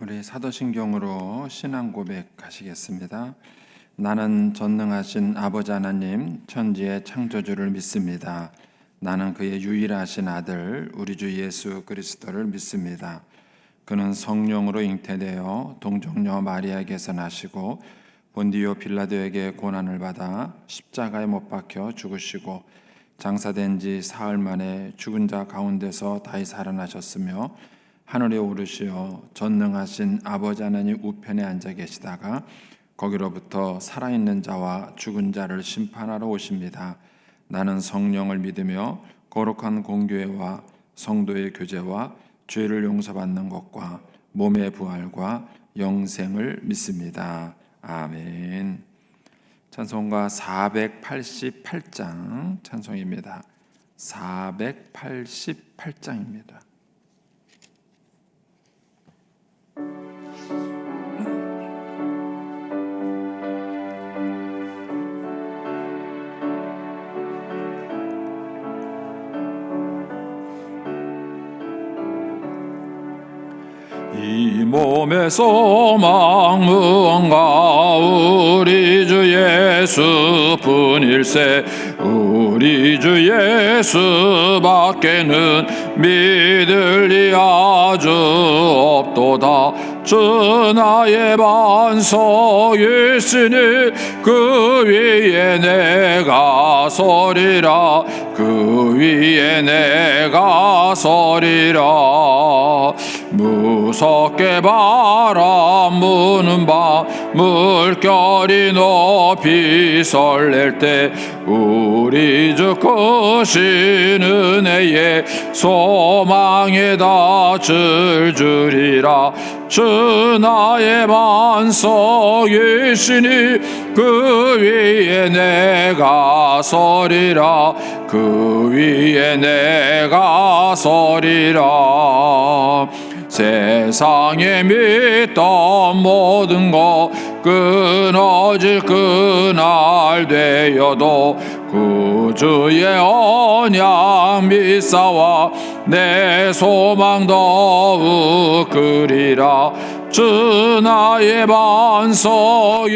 우리 사도신경으로 신앙 고백하시겠습니다. 나는 전능하신 아버지 하나님 천지의 창조주를 믿습니다. 나는 그의 유일하신 아들 우리 주 예수 그리스도를 믿습니다. 그는 성령으로 잉태되어 동정녀 마리아에게서 나시고 본디오 빌라도에게 고난을 받아 십자가에 못 박혀 죽으시고 장사된 지 사흘 만에 죽은 자 가운데서 다시 살아나셨으며 하늘에 오르시어 전능하신 아버지 하나님 우편에 앉아 계시다가 거기로부터 살아있는 자와 죽은 자를 심판하러 오십니다. 나는 성령을 믿으며 거룩한 공교회와 성도의 교제와 죄를 용서받는 것과 몸의 부활과 영생을 믿습니다. 아멘. 찬송가 488장 찬송입니다. 488장입니다. 이 몸의 소망 무언가 우리 주 예수뿐일세. 우리 주 예수밖에는 믿을 리 아주 없도다. 주 나의 반석이시니 그 위에 내가 서리라. 그 위에 내가 서리라. 무섭게 바람 부는 밤 물결이 높이 설렐 때 우리 주 크신 은혜에 소망에 닿을 줄이라. 주 나의 반석이시니 그 위에 내가 서리라. 그 위에 내가 서리라. 세상에 믿던 모든 것 끊어질 그날 되어도 구주의 언약 믿사와 내 소망 더욱 그리라. 주 나의 반석이시니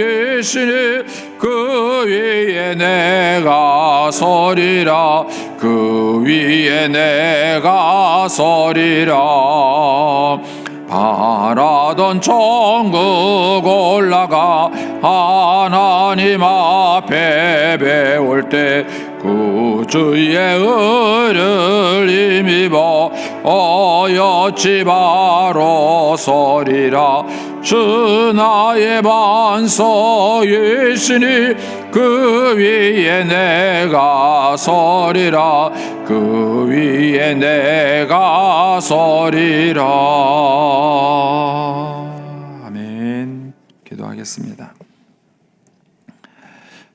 그 위에 내가 서리라. 그 위에 내가 서리라. 바라던 천국 올라가 하나님 앞에 배울 때 구주의 의를 힘입어 어여치 바로 서리라. 주 나의 반석이시니 그 위에 내가 서리라. 그 위에 내가 서리라. 아멘. 기도하겠습니다.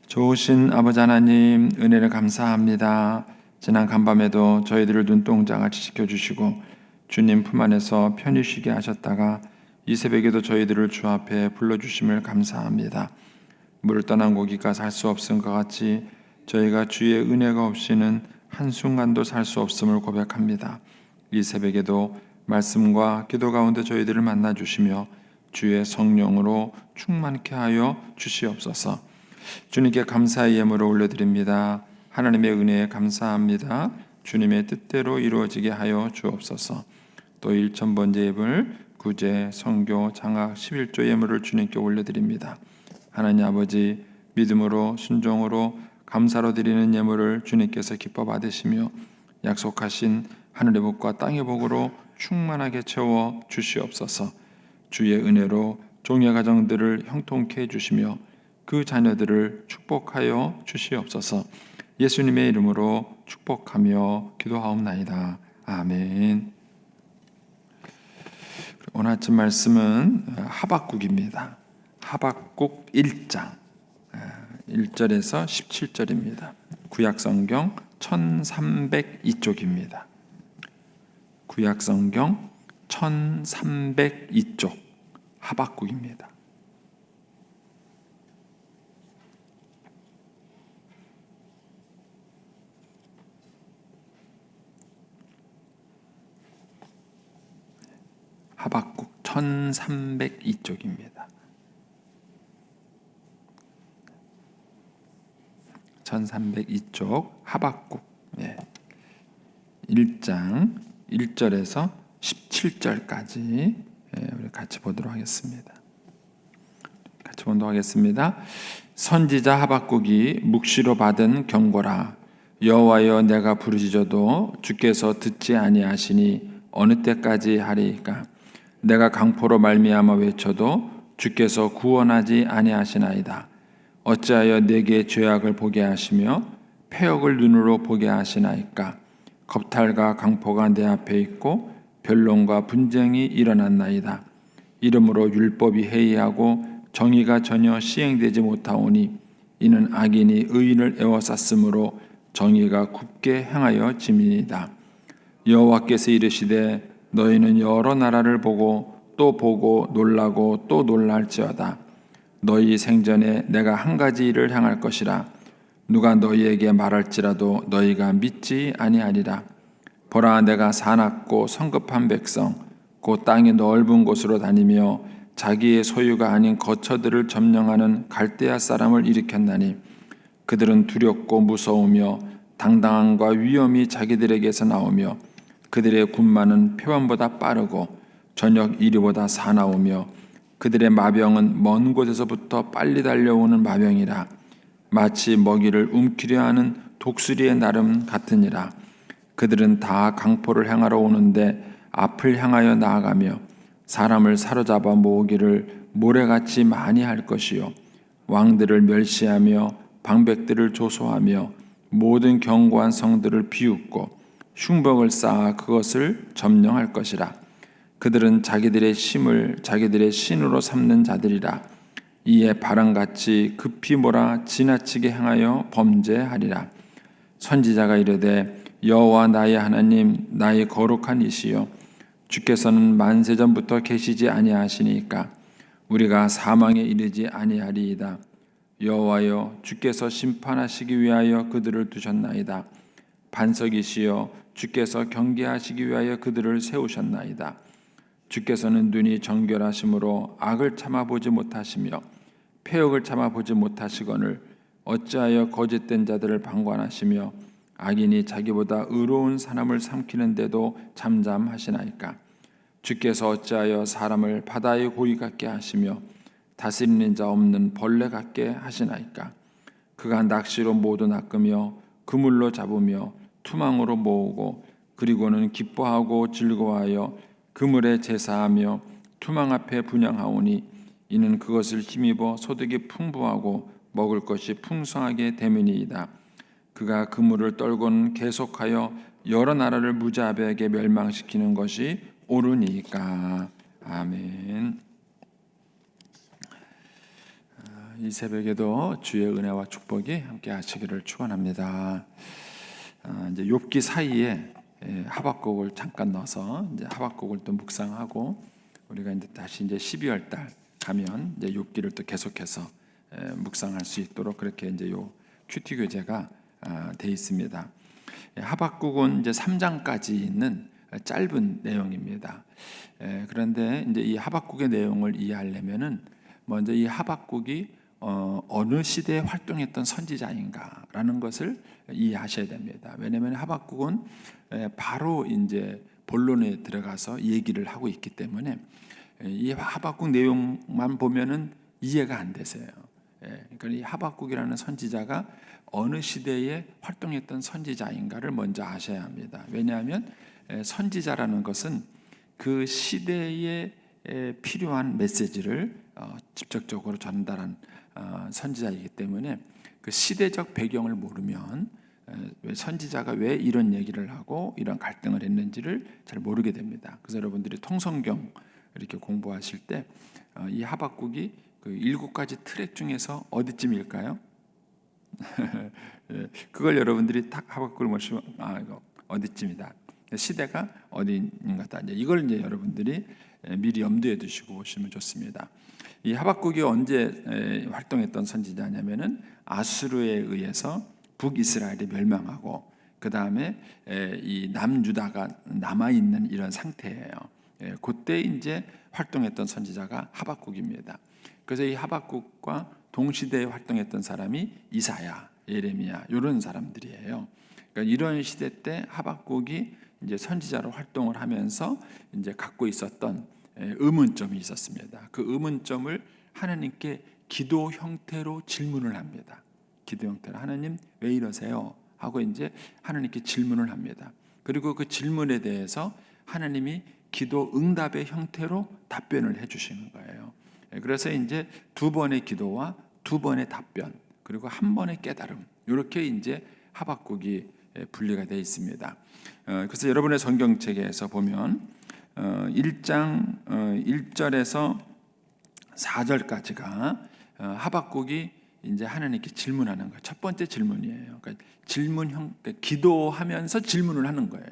좋으신 아버지 하나님 은혜를 감사합니다. 지난 간밤에도 저희들을 눈동자같이 지켜주시고 주님 품 안에서 편히 쉬게 하셨다가 이 새벽에도 저희들을 주 앞에 불러주심을 감사합니다. 물을 떠난 고기가 살 수 없은 것 같이 저희가 주의 은혜가 없이는 한순간도 살 수 없음을 고백합니다. 이 새벽에도 말씀과 기도 가운데 저희들을 만나주시며 주의 성령으로 충만케 하여 주시옵소서. 주님께 감사의 예물을 올려드립니다. 하나님의 은혜에 감사합니다. 주님의 뜻대로 이루어지게 하여 주옵소서. 또 1000번째 예물 구제, 선교, 장학, 11조 예물을 주님께 올려드립니다. 하나님 아버지, 믿음으로 순종으로 감사로 드리는 예물을 주님께서 기뻐 받으시며 약속하신 하늘의 복과 땅의 복으로 충만하게 채워 주시옵소서. 주의 은혜로 종의 가정들을 형통케 해주시며 그 자녀들을 축복하여 주시옵소서. 예수님의 이름으로 축복하며 기도하옵나이다. 아멘. 오늘 아침 말씀은 하박국입니다. 하박국 1장 1절에서 17절입니다. 구약성경 1302쪽입니다. 구약성경 1302쪽 하박국입니다. 하박국 1302쪽입니다. 1302쪽 하박국 1장 1절에서 17절까지 우리 같이 보도록 하겠습니다. 같이 보도록 하겠습니다. 선지자 하박국이 묵시로 받은 경고라. 여호와여, 내가 부르짖어도 주께서 듣지 아니하시니 어느 때까지 하리이까? 내가 강포로 말미암아 외쳐도 주께서 구원하지 아니하시나이다. 어찌하여 내게 죄악을 보게 하시며 패역을 눈으로 보게 하시나이까? 겁탈과 강포가 내 앞에 있고 변론과 분쟁이 일어났나이다. 이러므로 율법이 해이하고 정의가 전혀 시행되지 못하오니 이는 악인이 의인을 에워쌌으므로 정의가 굽게 행하여 짐이니이다. 여호와께서 이르시되 너희는 여러 나라를 보고 또 보고 놀라고 또 놀랄지어다. 너희 생전에 내가 한 가지 일을 행할 것이라. 누가 너희에게 말할지라도 너희가 믿지 아니하리라. 보라, 내가 사납고 성급한 백성 곧 땅이 넓은 곳으로 다니며 자기의 소유가 아닌 거처들을 점령하는 갈대아 사람을 일으켰나니 그들은 두렵고 무서우며 당당함과 위엄이 자기들에게서 나오며 그들의 군마는 표범보다 빠르고 저녁 이리보다 사나우며 그들의 마병은 먼 곳에서부터 빨리 달려오는 마병이라. 마치 먹이를 움키려 하는 독수리의 나름 같으니라. 그들은 다 강포를 향하러 오는데 앞을 향하여 나아가며 사람을 사로잡아 모으기를 모래같이 많이 할 것이요 왕들을 멸시하며 방백들을 조소하며 모든 견고한 성들을 비웃고 흉벽을 쌓아 그것을 점령할 것이라. 그들은 자기들의 심을 자기들의 신으로 삼는 자들이라. 이에 바람같이 급히 몰아 지나치게 행하여 범죄하리라. 선지자가 이르되 여호와 나의 하나님, 나의 거룩한 이시여, 주께서는 만세전부터 계시지 아니하시니까 우리가 사망에 이르지 아니하리이다. 여호와여, 주께서 심판하시기 위하여 그들을 두셨나이다. 반석이시여, 주께서 경계하시기 위하여 그들을 세우셨나이다. 주께서는 눈이 정결하심으로 악을 참아보지 못하시며 패역을 참아보지 못하시거늘 어찌하여 거짓된 자들을 방관하시며 악인이 자기보다 의로운 사람을 삼키는데도 잠잠하시나이까? 주께서 어찌하여 사람을 바다의 고기 같게 하시며 다스리는 자 없는 벌레 같게 하시나이까? 그가 낚시로 모두 낚으며 그물로 잡으며 투망으로 모으고 그리고는 기뻐하고 즐거워하여 그물에 제사하며 투망 앞에 분향하오니 이는 그것을 힘입어 소득이 풍부하고 먹을 것이 풍성하게 됨이니이다. 그가 그물을 떨고는 계속하여 여러 나라를 무자비하게 멸망시키는 것이 옳으니까. 아멘. 이 새벽에도 주의 은혜와 축복이 함께 하시기를 축원합니다. 이제 욥기 사이에 하박국을 잠깐 넣어서 이제 하박국을 또 묵상하고 우리가 이제 다시 이제 12월 달 가면 이제 욥기를 또 계속해서 묵상할 수 있도록 그렇게 이제 요 큐티 교재가 돼 있습니다. 하박국은 이제 3장까지 있는 짧은 내용입니다. 그런데 이제 이 하박국의 내용을 이해하려면은 먼저 이 하박국이 어느 시대에 활동했던 선지자인가라는 것을 이해하셔야 됩니다. 왜냐하면 하박국은 바로 이제 본론에 들어가서 얘기를 하고 있기 때문에 이 하박국 내용만 보면은 이해가 안 되세요. 그러니까 이 하박국이라는 선지자가 어느 시대에 활동했던 선지자인가를 먼저 아셔야 합니다. 왜냐하면 선지자라는 것은 그 시대에 필요한 메시지를 직접적으로 전달한 선지자이기 때문에 그 시대적 배경을 모르면 선지자가 왜 이런 얘기를 하고 이런 갈등을 했는지를 잘 모르게 됩니다. 그래서 여러분들이 통성경 이렇게 공부하실 때 이 하박국이 그 7가지 트랙 중에서 어디쯤일까요? 그걸 여러분들이 딱 하박국을 보시면 이거 어디쯤이다. 시대가 어디인가다. 이걸 이제 여러분들이 미리 염두에 두시고 보시면 좋습니다. 이 하박국이 언제 활동했던 선지자냐면은 아수르에 의해서 북이스라엘이 멸망하고 그 다음에 이 남유다가 남아 있는 이런 상태예요. 그때 이제 활동했던 선지자가 하박국입니다. 그래서 이 하박국과 동시대에 활동했던 사람이 이사야, 예레미야 이런 사람들이에요. 그러니까 이런 시대 때 하박국이 이제 선지자로 활동을 하면서 이제 갖고 있었던 의문점이 있었습니다. 그 의문점을 하나님께 기도 형태로 질문을 합니다. 기도 형태로 하나님 왜 이러세요? 하고 이제 하나님께 질문을 합니다. 그리고 그 질문에 대해서 하나님이 기도 응답의 형태로 답변을 해주시는 거예요. 그래서 이제 두 번의 기도와 두 번의 답변 그리고 한 번의 깨달음 이렇게 이제 하박국이 분리가 되어 있습니다. 그래서 여러분의 성경책에서 보면 1장 1절에서 4절까지가 하박국이 이제 하나님께 질문하는 거예요. 첫 번째 질문이에요. 그러니까 그러니까 기도하면서 질문을 하는 거예요.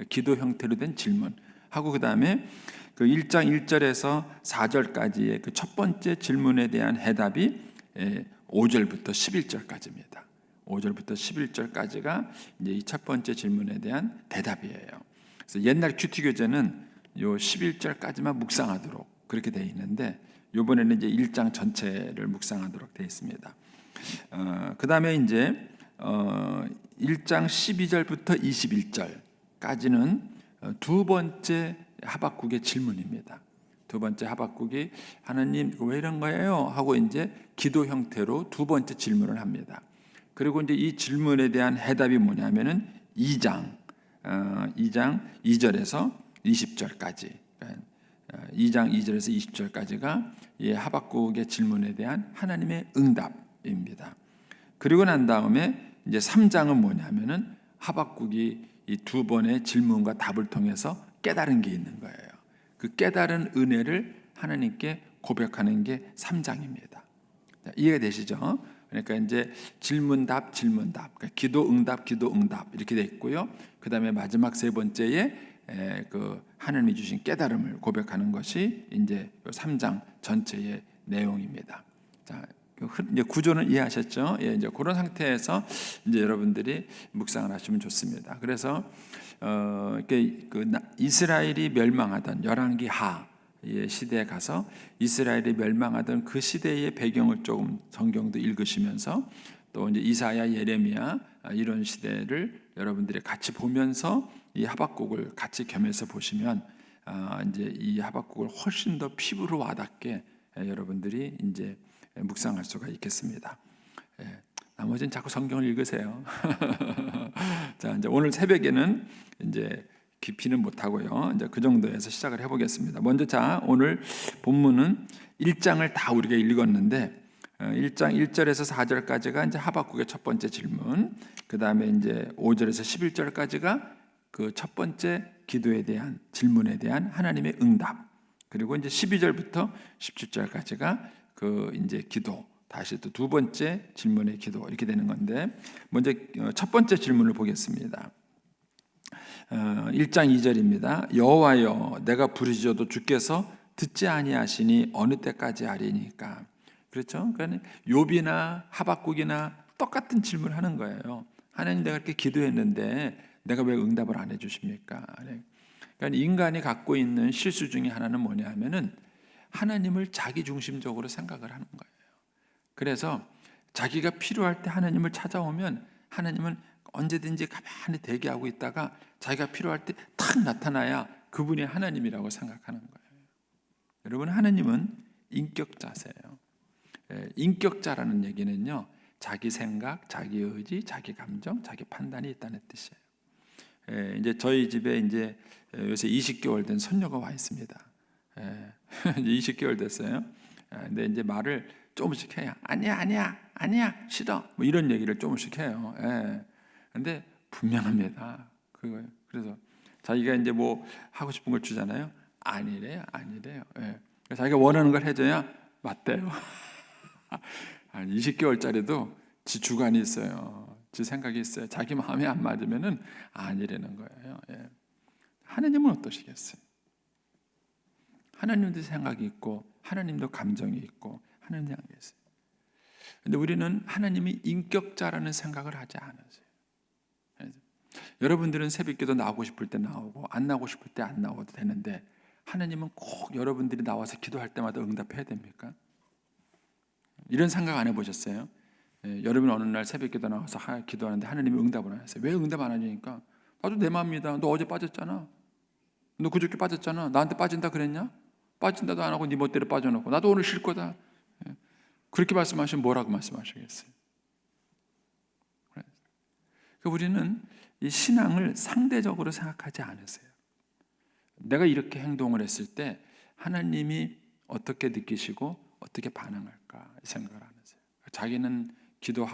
기도 형태로 된 질문 하고 그 다음에 그 1장 1절에서 4절까지의 그 첫 번째 질문에 대한 해답이 5절부터 11절까지입니다. 5절부터 11절까지가 이제 이 첫 번째 질문에 대한 대답이에요. 그래서 옛날 큐티 교재는 요 11절까지만 묵상하도록 그렇게 되어 있는데 이번에는 이제 1장 전체를 묵상하도록 되어 있습니다. 그 다음에 이제 1장 12절부터 21절까지는 두 번째 하박국의 질문입니다. 두 번째 하박국이 하나님 왜 이런 거예요? 하고 이제 기도 형태로 두 번째 질문을 합니다. 그리고 이제 이 질문에 대한 해답이 뭐냐면은 2장 2절에서 20절까지 2장 2절에서 20절까지가 이 하박국의 질문에 대한 하나님의 응답입니다. 그리고 난 다음에 이제 3장은 뭐냐면은 하박국이 이 두 번의 질문과 답을 통해서 깨달은 게 있는 거예요. 그 깨달은 은혜를 하나님께 고백하는 게 3장입니다. 이해가 되시죠? 그러니까 이제 질문답, 그러니까 기도 응답 이렇게 돼 있고요. 그 다음에 마지막 세 번째에 그 하나님이 주신 깨달음을 고백하는 것이 이제 3장 전체의 내용입니다. 자, 이제 구조는 이해하셨죠? 예, 이제 그런 상태에서 이제 여러분들이 묵상을 하시면 좋습니다. 그래서 이스라엘이 멸망하던 열왕기 하의 시대에 가서 이스라엘이 멸망하던 그 시대의 배경을 조금 성경도 읽으시면서 또 이제 이사야, 예레미야 이런 시대를 여러분들이 같이 보면서 이 하박국을 같이 겸해서 보시면 이제 이 하박국을 훨씬 더 피부로 와닿게 여러분들이 이제 묵상할 수가 있겠습니다. 나머지는 자꾸 성경을 읽으세요. 자, 이제 오늘 새벽에는 이제 깊이는 못하고요. 이제 그 정도에서 시작을 해보겠습니다. 먼저 자, 오늘 본문은 1장을 다 우리가 읽었는데 1장 1절에서 4절까지가 이제 하박국의 첫 번째 질문, 그 다음에 이제 5절에서 11절까지가 그 첫 번째 기도에 대한 질문에 대한 하나님의 응답, 그리고 이제 12절부터 17절까지가 그 이제 기도, 다시 또 두 번째 질문의 기도 이렇게 되는 건데 먼저 첫 번째 질문을 보겠습니다. 1장 2절입니다. 여호와여 내가 부르짖어도 주께서 듣지 아니하시니 어느 때까지 하리니까. 그렇죠? 그러니까 욥이나 하박국이나 똑같은 질문을 하는 거예요. 하나님 내가 이렇게 기도했는데 내가 왜 응답을 안 해주십니까? 그러니까 인간이 갖고 있는 실수 중에 하나는 뭐냐 하면은 하나님을 자기 중심적으로 생각을 하는 거예요. 그래서 자기가 필요할 때 하나님을 찾아오면 하나님은 언제든지 가만히 대기하고 있다가 자기가 필요할 때 탁 나타나야 그분이 하나님이라고 생각하는 거예요. 여러분, 하나님은 인격자세요. 인격자라는 얘기는요, 자기 생각, 자기 의지, 자기 감정, 자기 판단이 있다는 뜻이에요. 이제 저희 집에 이제 요새 20개월 된 손녀가 와 있습니다. 이제 20개월 됐어요. 근데 이제 말을 조금씩 해요. 아니야, 싫어. 뭐 이런 얘기를 조금씩 해요. 근데 분명합니다. 그거예요. 그래서 자기가 이제 뭐 하고 싶은 걸 주잖아요. 아니래요. 자기가 원하는 걸 해줘야 맞대요. 20개월짜리도 지 주관이 있어요. 지 생각이 있어요. 자기 마음에 안 맞으면은 아니라는 거예요. 하나님은 어떠시겠어요? 하나님도 생각이 있고 하나님도 감정이 있고 하나님 생각이 있어요. 근데 우리는 하나님이 인격자라는 생각을 하지 않으세요. 여러분들은 새벽기도 나오고 싶을 때 나오고 안 나오고 싶을 때 안 나와도 되는데 하나님은 꼭 여러분들이 나와서 기도할 때마다 응답해야 됩니까? 이런 생각 안 해보셨어요? 여러분 어느 날 새벽 기도 나와서 기도하는데 하나님이 응답을 안 했어요. 왜 응답 안 하니까? 나도 내 마음이다. 너 어제 빠졌잖아. 너 그저께 빠졌잖아. 나한테 빠진다 그랬냐? 빠진다도 안 하고 네 멋대로 빠져놓고 나도 오늘 쉴 거다. 그렇게 말씀하시면 뭐라고 말씀하시겠어요? 그러니까 우리는 이 신앙을 상대적으로 생각하지 않으세요. 내가 이렇게 행동을 했을 때 하나님이 어떻게 느끼시고 어떻게 반응할까 생각을 안 하세요. 자기는 기도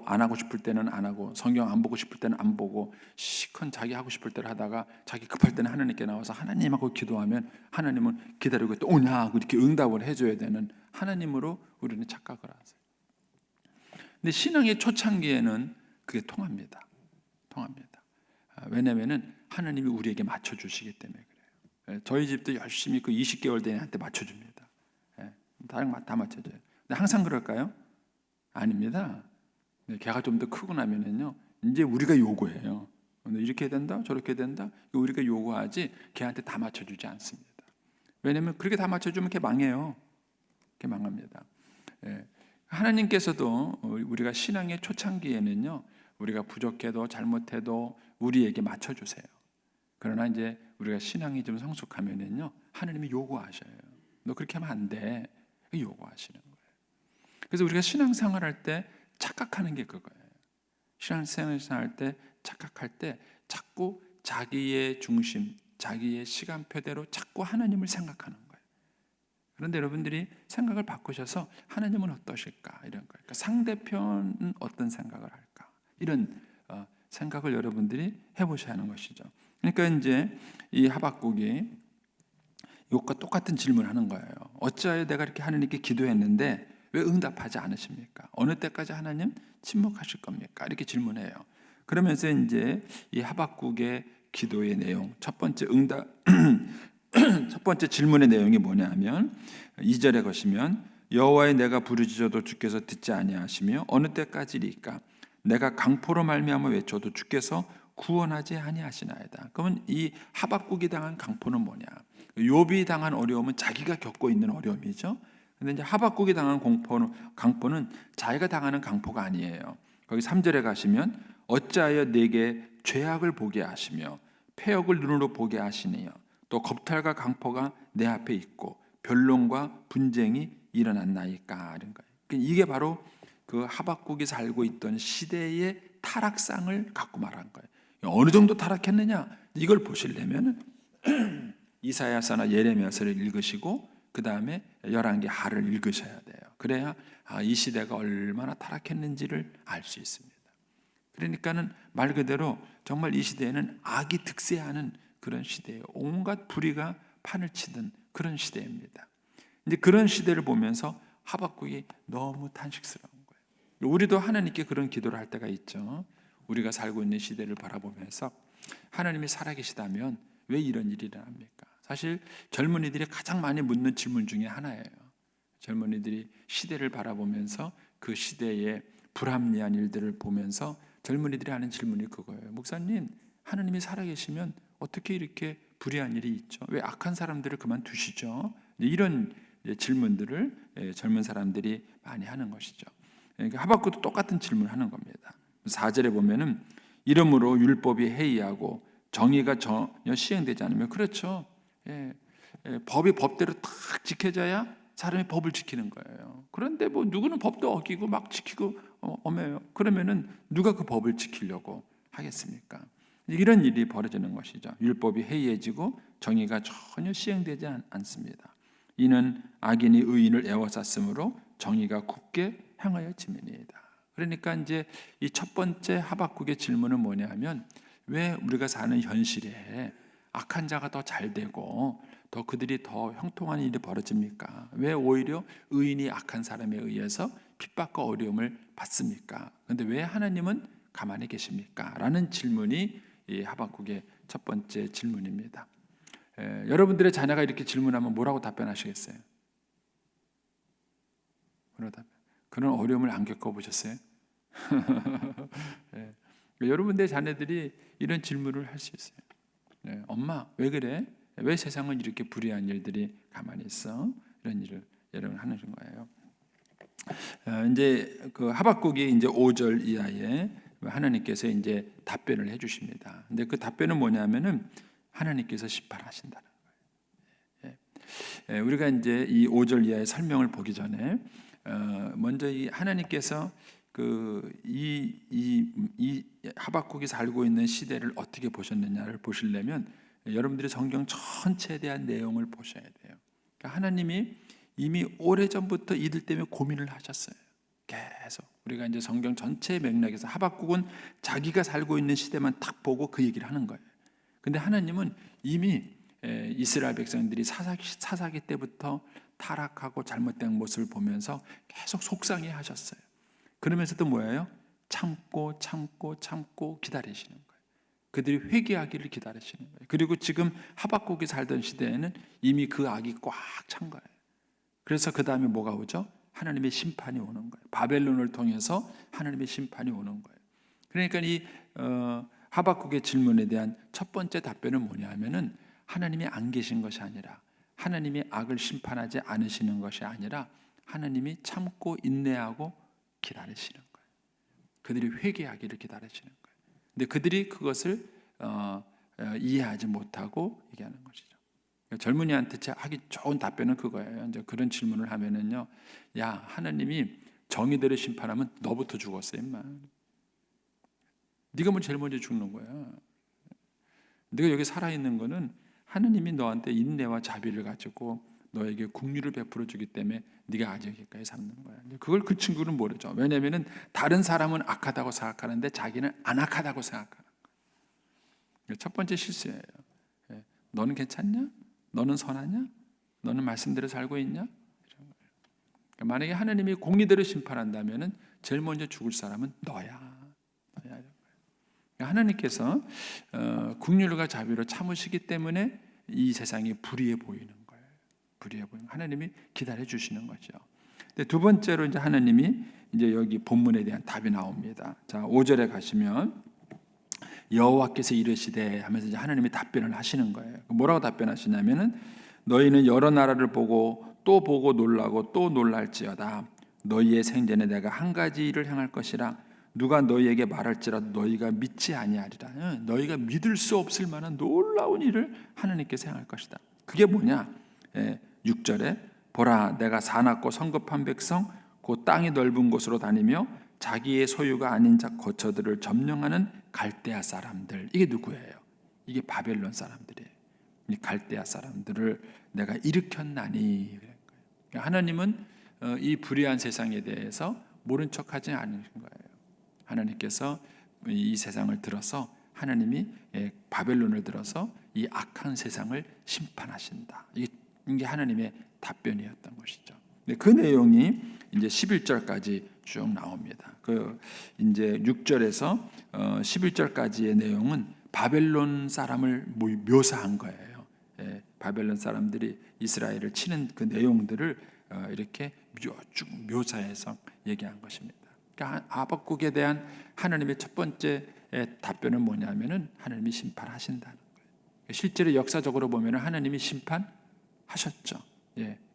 안 하고 싶을 때는 안 하고 성경 안 보고 싶을 때는 안 보고 시컨 자기 하고 싶을 때를 하다가 자기 급할 때는 하나님께 나와서 하나님하고 기도하면 하나님은 기다리고 또 오냐 하고 이렇게 응답을 해줘야 되는 하나님으로 우리는 착각을 하세요. 근데 신앙의 초창기에는 그게 통합니다. 왜냐하면 하나님이 우리에게 맞춰주시기 때문에 그래요. 저희 집도 열심히 그 20개월 된 애한테 맞춰줍니다. 다 맞춰줘요. 근데 항상 그럴까요? 아닙니다. 걔가 좀 더 크고 나면은요, 이제 우리가 요구해요. 이렇게 해야 된다, 저렇게 해야 된다. 우리가 요구하지 걔한테 다 맞춰주지 않습니다. 왜냐하면 그렇게 다 맞춰주면 걔 망해요. 걔 망합니다. 하나님께서도 우리가 신앙의 초창기에는요, 우리가 부족해도 잘못해도 우리에게 맞춰주세요. 그러나 이제 우리가 신앙이 좀 성숙하면은요, 하나님이 요구하셔요. 너 그렇게 하면 안 돼. 요구하시는 거예요. 그래서 우리가 신앙생활할 때 착각하는 게 그거예요. 신앙생활할 때 착각할 때 자꾸 자기의 중심, 자기의 시간표대로 자꾸 하나님을 생각하는 거예요. 그런데 여러분들이 생각을 바꾸셔서 하나님은 어떠실까? 이런 거예요. 그러니까 상대편은 어떤 생각을 할까? 이런 생각을 여러분들이 해보셔야 하는 것이죠. 그러니까 이제 이 하박국이 이것과 똑같은 질문을 하는 거예요. 어찌하여 내가 이렇게 하나님께 기도했는데 왜 응답하지 않으십니까? 어느 때까지 하나님 침묵하실 겁니까? 이렇게 질문해요. 그러면서 이제 이 하박국의 기도의 내용, 첫 번째 첫 번째 질문의 내용이 뭐냐면 2절에 보시면 여호와의 내가 부르짖어도 주께서 듣지 아니하시며 어느 때까지리까 내가 강포로 말미암아 외쳐도 주께서 구원하지 아니하시나이다. 그러면 이 하박국이 당한 강포는 뭐냐? 욥이 당한 어려움은 자기가 겪고 있는 어려움이죠. 근데 이제 하박국이 당한 강포는 자기가 당하는 강포가 아니에요. 거기 3절에 가시면 어찌하여 내게 죄악을 보게 하시며 패역을 눈으로 보게 하시니요 또 겁탈과 강포가 내 앞에 있고 변론과 분쟁이 일어났나이까 이런 거예요. 이게 바로 그 하박국이 살고 있던 시대의 타락상을 갖고 말한 거예요. 어느 정도 타락했느냐 이걸 보시려면 이사야서나 예레미야서를 읽으시고 그 다음에 열왕기 하를 읽으셔야 돼요. 그래야 이 시대가 얼마나 타락했는지를 알 수 있습니다. 그러니까는 말 그대로 정말 이 시대에는 악이 득세하는 그런 시대예요. 온갖 불의가 판을 치던 그런 시대입니다. 이제 그런 시대를 보면서 하박국이 너무 탄식스러운 거예요. 우리도 하나님께 그런 기도를 할 때가 있죠. 우리가 살고 있는 시대를 바라보면서 하나님이 살아계시다면 왜 이런 일이 일어납니까? 사실 젊은이들이 가장 많이 묻는 질문 중에 하나예요. 젊은이들이 시대를 바라보면서 그 시대의 불합리한 일들을 보면서 젊은이들이 하는 질문이 그거예요. 목사님, 하나님이 살아계시면 어떻게 이렇게 불의한 일이 있죠? 왜 악한 사람들을 그만두시죠? 이런 질문들을 젊은 사람들이 많이 하는 것이죠. 그러니까 하박국도 똑같은 질문을 하는 겁니다. 4절에 보면은 이러므로 율법이 해이하고 정의가 전혀 시행되지 않으면 그렇죠. 법이 법대로 딱 지켜져야 사람이 법을 지키는 거예요. 그런데 뭐 누구는 법도 어기고 막 지키고 어매요. 그러면은 누가 그 법을 지키려고 하겠습니까? 이런 일이 벌어지는 것이죠. 율법이 해이해지고 정의가 전혀 시행되지 않습니다. 이는 악인이 의인을 애워쌌으므로 정의가 굳게 향하여 지면이다. 그러니까 이제 이 첫 번째 하박국의 질문은 뭐냐면 왜 우리가 사는 현실에 악한 자가 더 잘 되고 더 그들이 더 형통한 일이 벌어집니까? 왜 오히려 의인이 악한 사람에 의해서 핍박과 어려움을 받습니까? 그런데 왜 하나님은 가만히 계십니까? 라는 질문이 이 하박국의 첫 번째 질문입니다. 여러분들의 자녀가 이렇게 질문하면 뭐라고 답변하시겠어요? 그런 어려움을 안 겪어보셨어요? 여러분들의 자녀들이 이런 질문을 할 수 있어요. 엄마 왜 그래? 왜 세상은 이렇게 불의한 일들이 가만히 있어? 이런 일을 여러분 하는 거예요. 이제 그 하박국이 이제 5절 이하에 하나님께서 이제 답변을 해주십니다. 근데 그 답변은 뭐냐면은 하나님께서 심판하신다는 거예요. 우리가 이제 이 5절 이하의 설명을 보기 전에 먼저 이 하나님께서 이 하박국이 살고 있는 시대를 어떻게 보셨느냐를 보시려면 여러분들이 성경 전체에 대한 내용을 보셔야 돼요. 그러니까 하나님이 이미 오래전부터 이들 때문에 고민을 하셨어요. 계속 우리가 이제 성경 전체의 맥락에서 하박국은 자기가 살고 있는 시대만 딱 보고 그 얘기를 하는 거예요. 근데 하나님은 이미 이스라엘 백성들이 사사기 때부터 타락하고 잘못된 모습을 보면서 계속 속상해 하셨어요. 그러면서도 뭐예요? 참고 기다리시는 거예요. 그들이 회개하기를 기다리시는 거예요. 그리고 지금 하박국이 살던 시대에는 이미 그 악이 꽉 찬 거예요. 그래서 그 다음에 뭐가 오죠? 하나님의 심판이 오는 거예요. 바벨론을 통해서 하나님의 심판이 오는 거예요. 그러니까 이 하박국의 질문에 대한 첫 번째 답변은 뭐냐면은 하나님이 안 계신 것이 아니라, 하나님이 악을 심판하지 않으시는 것이 아니라 하나님이 참고 인내하고 기다리시는 거예요. 그들이 회개하기를 기다리시는 거예요. 근데 그들이 그것을 이해하지 못하고 얘기하는 것이죠. 젊은이한테 하기 좋은 답변은 그거예요. 이제 그런 질문을 하면은요, 야, 하나님이 정의대로 심판하면 너부터 죽었어, 임마. 네가 뭐 제일 먼저 죽는 거야. 네가 여기 살아 있는 거는 하나님이 너한테 인내와 자비를 가지고 너에게 긍휼을 베풀어 주기 때문에 네가 아직 여기까지 사는 거야. 그걸 그 친구는 모르죠. 왜냐하면은 다른 사람은 악하다고 생각하는데 자기는 안 악하다고 생각하는 거예요. 첫 번째 실수예요. 너는 괜찮냐? 너는 선하냐? 너는 말씀대로 살고 있냐? 이런 거예요. 그러니까 만약에 하나님이 공의대로 심판한다면은 제일 먼저 죽을 사람은 너야. 하나님께서 긍휼과 자비로 참으시기 때문에 이 세상이 불의해 보이는 거예요. 불의해 보이는 하나님이 기다려 주시는 거죠. 근데 두 번째로 이제 하나님이 이제 여기 본문에 대한 답이 나옵니다. 자, 5절에 가시면 여호와께서 이르시되 하면서 이제 하나님이 답변을 하시는 거예요. 뭐라고 답변하시냐면은 너희는 여러 나라를 보고 또 보고 놀라고 또 놀랄지어다. 너희의 생전에 내가 한 가지 일을 행할 것이라. 누가 너희에게 말할지라도 너희가 믿지 아니하리라. 너희가 믿을 수 없을 만한 놀라운 일을 하나님께서 행할 것이다. 그게 뭐냐? 6절에 보라 내가 사납고 성급한 백성 곧 땅이 넓은 곳으로 다니며 자기의 소유가 아닌 거처들을 점령하는 갈대아 사람들. 이게 누구예요? 이게 바벨론 사람들이에요. 이 갈대아 사람들을 내가 일으켰나니. 하나님은 이 불의한 세상에 대해서 모른 척하지 않으신 거예요. 하나님께서 이 세상을 들어서 하나님이 바벨론을 들어서 이 악한 세상을 심판하신다. 이게 하나님의 답변이었던 것이죠. 그 내용이 이제 11절까지 쭉 나옵니다. 그 이제 6절에서 11절까지의 내용은 바벨론 사람을 묘사한 거예요. 바벨론 사람들이 이스라엘을 치는 그 내용들을 이렇게 쭉 묘사해서 얘기한 것입니다. 그러니까 하박국에 대한 하나님의 첫 번째 답변은 뭐냐면은 하나님이 심판하신다는 거예요. 실제로 역사적으로 보면은 하나님이 심판하셨죠.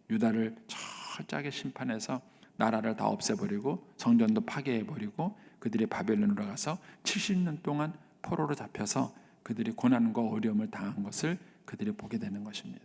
유다를 철저하게 심판해서 나라를 다 없애버리고 성전도 파괴해버리고 그들이 바벨론으로 가서 70년 동안 포로로 잡혀서 그들이 고난과 어려움을 당한 것을 그들이 보게 되는 것입니다.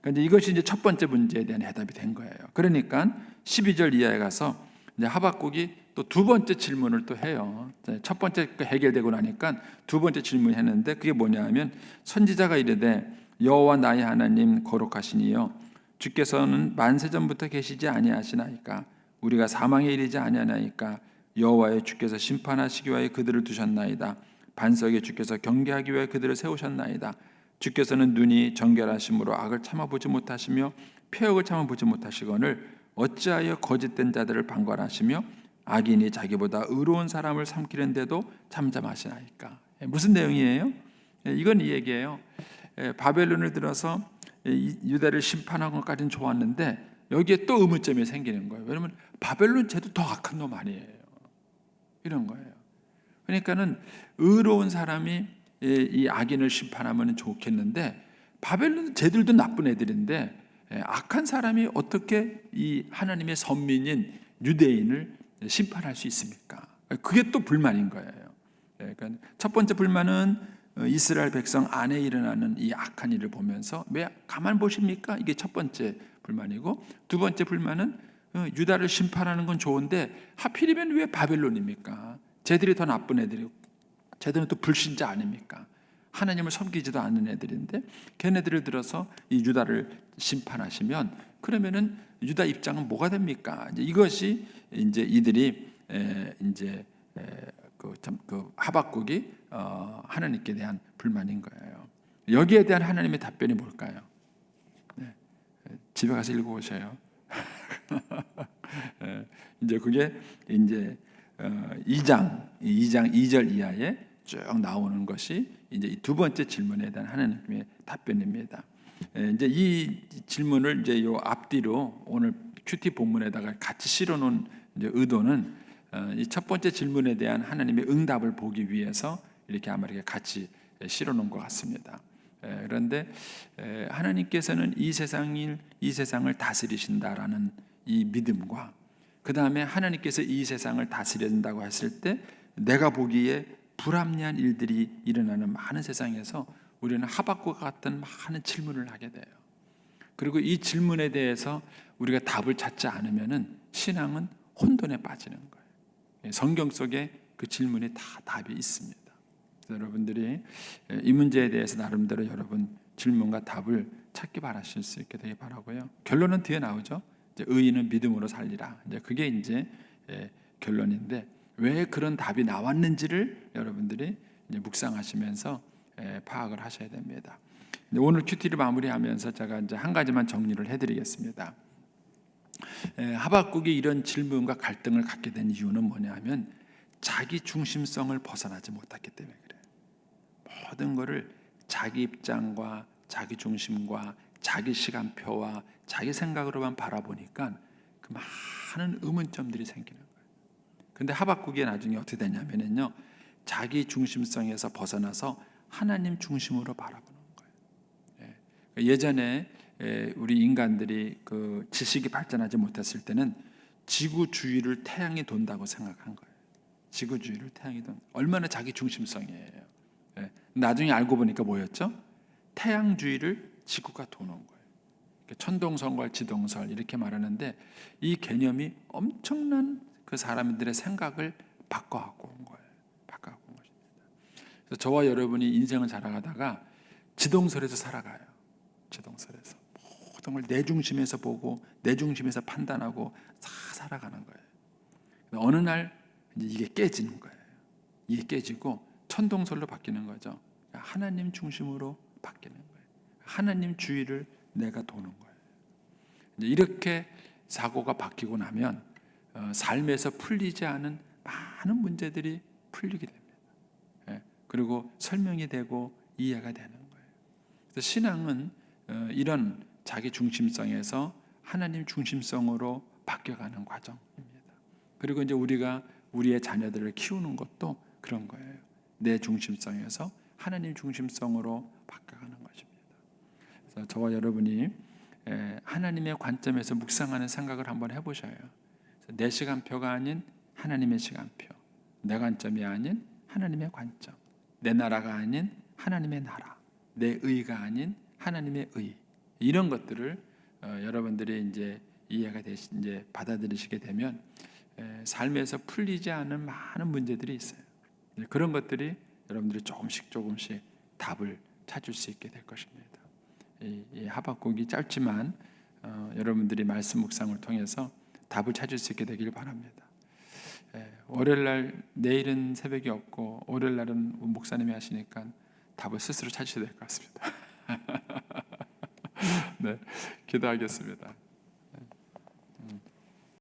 그러니까 이것이 이제 첫 번째 문제에 대한 해답이 된 거예요. 그러니까 12절 이하에 가서 이제 하박국이 또 두 번째 질문을 또 해요. 첫 번째 해결되고 나니까 두 번째 질문을 했는데 그게 뭐냐하면 선지자가 이르되 여호와 나의 하나님 거룩하시니요 주께서는 만세전부터 계시지 아니하시나이까 우리가 사망에 이르지 아니하나이까 여호와의 주께서 심판하시기 위하여 그들을 두셨나이다. 반석에 주께서 경계하기 위하여 그들을 세우셨나이다. 주께서는 눈이 정결하심으로 악을 참아보지 못하시며 폐역을 참아보지 못하시거늘 어찌하여 거짓된 자들을 방관하시며 악인이 자기보다 의로운 사람을 삼키는데도 잠잠하시나이까. 무슨 내용이에요? 이건 이 얘기예요. 바벨론을 들어서 유다를 심판한 것까지는 좋았는데 여기에 또 의문점이 생기는 거예요. 왜냐하면 바벨론 쟤도 더 악한 놈 아니에요. 이런 거예요. 그러니까는 의로운 사람이 이 악인을 심판하면 좋겠는데 바벨론 쟤들도 나쁜 애들인데 악한 사람이 어떻게 이 하나님의 선민인 유대인을 심판할 수 있습니까? 그게 또 불만인 거예요. 그러니까 첫 번째 불만은 이스라엘 백성 안에 일어나는 이 악한 일을 보면서 왜 가만 보십니까? 이게 첫 번째 불만이고, 두 번째 불만은 유다를 심판하는 건 좋은데 하필이면 왜 바벨론입니까? 쟤들이 더 나쁜 애들이고 쟤들은 또 불신자 아닙니까? 하나님을 섬기지도 않는 애들인데 걔네들을 들어서 이 유다를 심판하시면 그러면은 유다 입장은 뭐가 됩니까? 이제 이것이 이제 이들이 그 하박국이 하나님께 대한 불만인 거예요. 여기에 대한 하나님의 답변이 뭘까요? 집에 가서 읽어보세요. 이제 그게 이제 2장 2절 이하에 쭉 나오는 것이 이제 이 두 번째 질문에 대한 하나님의 답변입니다. 이제 이 질문을 이제 요 앞뒤로 오늘 큐티 본문에다가 같이 실어놓은 이제 의도는 이 첫 번째 질문에 대한 하나님의 응답을 보기 위해서 이렇게 아마 이렇게 같이 실어놓은 것 같습니다. 그런데 하나님께서는 이 세상을 다스리신다라는 이 믿음과 그 다음에 하나님께서 이 세상을 다스린다고 했을 때 내가 보기에 불합리한 일들이 일어나는 많은 세상에서 우리는 하박국 같은 많은 질문을 하게 돼요. 그리고 이 질문에 대해서 우리가 답을 찾지 않으면은 신앙은 혼돈에 빠지는 거예요. 성경 속에 그 질문에 다 답이 있습니다. 여러분들이 이 문제에 대해서 나름대로 여러분 질문과 답을 찾기 바라실 수 있게 되기 바라고요. 결론은 뒤에 나오죠. 이제 의인은 믿음으로 살리라. 이제 그게 이제 결론인데 왜 그런 답이 나왔는지를 여러분들이 이제 묵상하시면서 파악을 하셔야 됩니다. 오늘 큐티를 마무리하면서 제가 이제 한 가지만 정리를 해드리겠습니다. 하박국이 이런 질문과 갈등을 갖게 된 이유는 뭐냐면 자기 중심성을 벗어나지 못했기 때문에 그래요. 모든 것을 자기 입장과 자기 중심과 자기 시간표와 자기 생각으로만 바라보니까 그 많은 의문점들이 생기는 거예요. 근데 하박국이 나중에 어떻게 되냐면요, 자기 중심성에서 벗어나서 하나님 중심으로 바라보는 거예요. 예전에 우리 인간들이 그 지식이 발전하지 못했을 때는 지구 주위를 태양이 돈다고 생각한 거예요. 지구 주위를 태양이 돈. 얼마나 자기 중심성이에요. 나중에 알고 보니까 뭐였죠? 태양 주위를 지구가 도는 거예요. 천동설과 지동설 이렇게 말하는데 이 개념이 엄청난 그 사람들의 생각을 바꿔갖고 온 거예요. 바꿔갖고 온 것입니다. 그래서 저와 여러분이 인생을 살아가다가 지동설에서 살아가요. 지동설에서 모든 걸 내 중심에서 보고 내 중심에서 판단하고 다 살아가는 거예요. 어느 날 이제 이게 깨지는 거예요. 이게 깨지고 천동설로 바뀌는 거죠. 하나님 중심으로 바뀌는 거예요. 하나님 주위를 내가 도는 거예요. 이제 이렇게 사고가 바뀌고 나면 삶에서 풀리지 않은 많은 문제들이 풀리게 됩니다. 그리고 설명이 되고 이해가 되는 거예요. 그래서 신앙은 이런 자기 중심성에서 하나님 중심성으로 바뀌어가는 과정입니다. 그리고 이제 우리가 우리의 자녀들을 키우는 것도 그런 거예요. 내 중심성에서 하나님 중심성으로 바뀌어가는 것입니다. 그래서 저와 여러분이 하나님의 관점에서 묵상하는 생각을 한번 해보셔요. 내 시간표가 아닌 하나님의 시간표, 내 관점이 아닌 하나님의 관점, 내 나라가 아닌 하나님의 나라, 내 의가 아닌 하나님의 의, 이런 것들을 여러분들이 이제 이해가 이제 받아들이시게 되면 삶에서 풀리지 않은 많은 문제들이 있어요. 그런 것들이 여러분들이 조금씩 답을 찾을 수 있게 될 것입니다. 이 하박국이 짧지만 여러분들이 말씀 묵상을 통해서 답을 찾을 수 있게 되길 바랍니다. 월요일날 내일은 새벽이 없고 월요일날은 목사님이 하시니까 답을 스스로 찾으셔야 될 것 같습니다. 네, 기도하겠습니다.